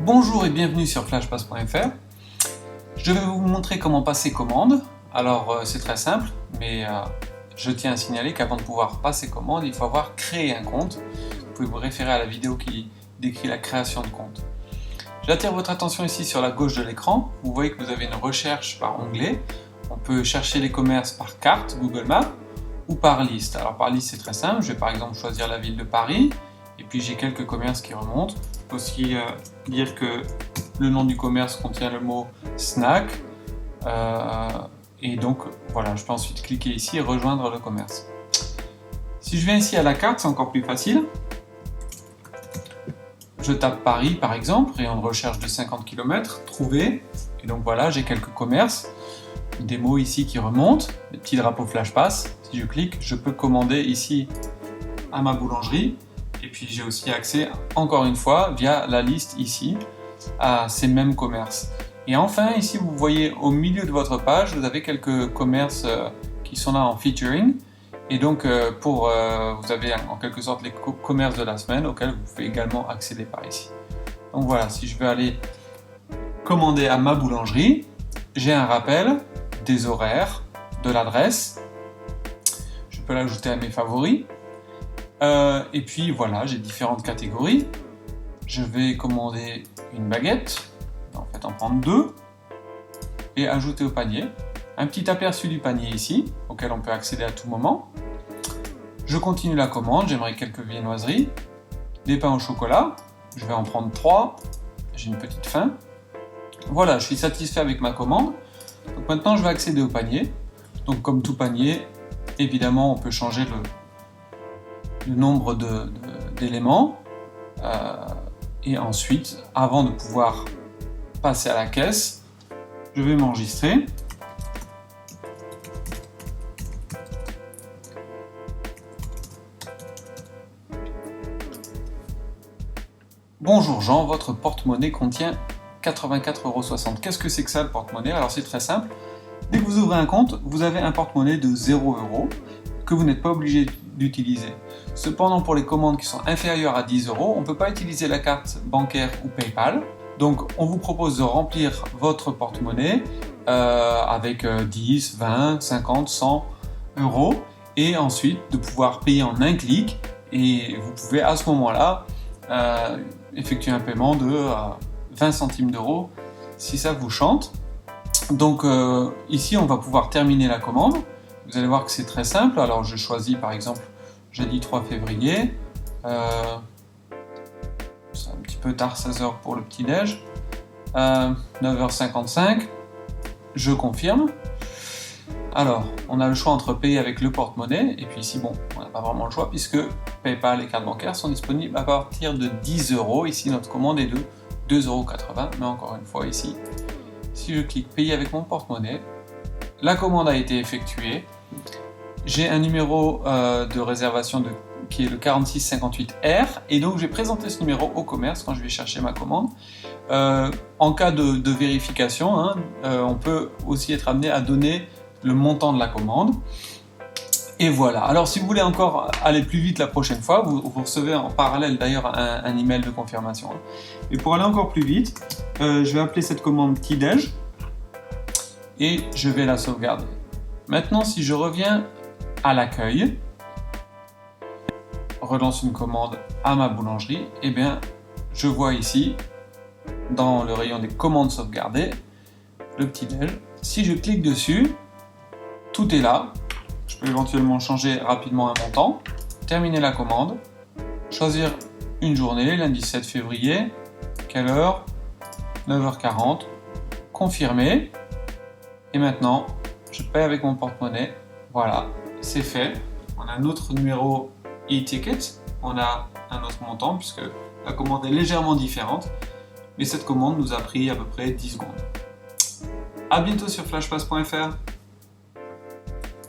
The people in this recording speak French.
Bonjour et bienvenue sur flashpass.fr. Je vais vous montrer comment passer commande. Alors c'est très simple, mais je tiens à signaler qu'avant de pouvoir passer commande, il faut avoir créé un compte. Vous pouvez vous référer à la vidéo qui décrit la création de compte. J'attire votre attention ici sur la gauche de l'écran. Vous voyez que vous avez une recherche par onglet. On peut chercher les commerces par carte, Google Maps, ou par liste. Alors par liste c'est très simple, je vais par exemple choisir la ville de Paris, et puis j'ai quelques commerces qui remontent. Il faut aussi dire que le nom du commerce contient le mot snack, et donc voilà, je peux ensuite cliquer ici et rejoindre le commerce. Si je viens ici à la carte, c'est encore plus facile. Je tape Paris par exemple, rayon de recherche de 50 km, trouver, et donc voilà, j'ai quelques commerces, des mots ici qui remontent, des petits drapeaux flashpass. Si je clique, je peux commander ici à ma boulangerie, et puis j'ai aussi accès, encore une fois, via la liste ici, à ces mêmes commerces. Et enfin, ici, vous voyez au milieu de votre page, vous avez quelques commerces qui sont là en featuring. Et donc, vous avez en quelque sorte les commerces de la semaine auxquels vous pouvez également accéder par ici. Donc voilà, si je veux aller commander à ma boulangerie, j'ai un rappel des horaires, de l'adresse. Je peux l'ajouter à mes favoris. Et puis voilà, j'ai différentes catégories. Je vais commander une baguette, en fait en prendre deux, et ajouter au panier. Un petit aperçu du panier ici, auquel on peut accéder à tout moment. Je continue la commande, j'aimerais quelques viennoiseries, des pains au chocolat, je vais en prendre 3, j'ai une petite faim. Voilà, je suis satisfait avec ma commande. Donc maintenant je vais accéder au panier. Donc comme tout panier, évidemment on peut changer le nombre d'éléments. Et ensuite, avant de pouvoir passer à la caisse, je vais m'enregistrer. Bonjour Jean, votre porte-monnaie contient 84,60 €. Qu'est-ce que c'est que ça le porte-monnaie? Alors c'est très simple. Dès que vous ouvrez un compte, vous avez un porte-monnaie de 0 € que vous n'êtes pas obligé d'utiliser. Cependant, pour les commandes qui sont inférieures à 10 €, on ne peut pas utiliser la carte bancaire ou PayPal. Donc, on vous propose de remplir votre porte-monnaie avec 10, 20, 50, 100 € et ensuite de pouvoir payer en un clic. Et vous pouvez à ce moment-là effectuer un paiement de 20 centimes d'euros si ça vous chante. Donc, ici, on va pouvoir terminer la commande. Vous allez voir que c'est très simple. Alors, je choisis par exemple jeudi 3 février. C'est un petit peu tard, 16 h pour le petit-déj. 9h55. Je confirme. Alors, on a le choix entre payer avec le porte-monnaie. Et puis ici, bon, on n'a pas vraiment le choix puisque PayPal et carte bancaire sont disponibles à partir de 10 €. Ici, notre commande est de 2,80 €. Mais encore une fois, ici, si je clique payer avec mon porte-monnaie, la commande a été effectuée. J'ai un numéro de réservation qui est le 4658R et donc je vais présenter ce numéro au commerce quand je vais chercher ma commande. En cas de vérification, on peut aussi être amené à donner le montant de la commande. Et voilà. Alors si vous voulez encore aller plus vite la prochaine fois, vous recevez en parallèle d'ailleurs un email de confirmation. Et pour aller encore plus vite, je vais appeler cette commande petit-déj et je vais la sauvegarder. Maintenant, si je reviens à l'accueil, relance une commande à ma boulangerie, et bien je vois ici dans le rayon des commandes sauvegardées le petit-déj. Si je clique dessus, tout est là. Je peux éventuellement changer rapidement un montant, terminer la commande, choisir une journée, lundi 7 février, quelle heure? 9h40, confirmer, et maintenant je paye avec mon porte-monnaie. Voilà, c'est fait. On a un autre numéro e-ticket, on a un autre montant puisque la commande est légèrement différente, mais cette commande nous a pris à peu près 10 secondes. A bientôt sur flashpass.fr.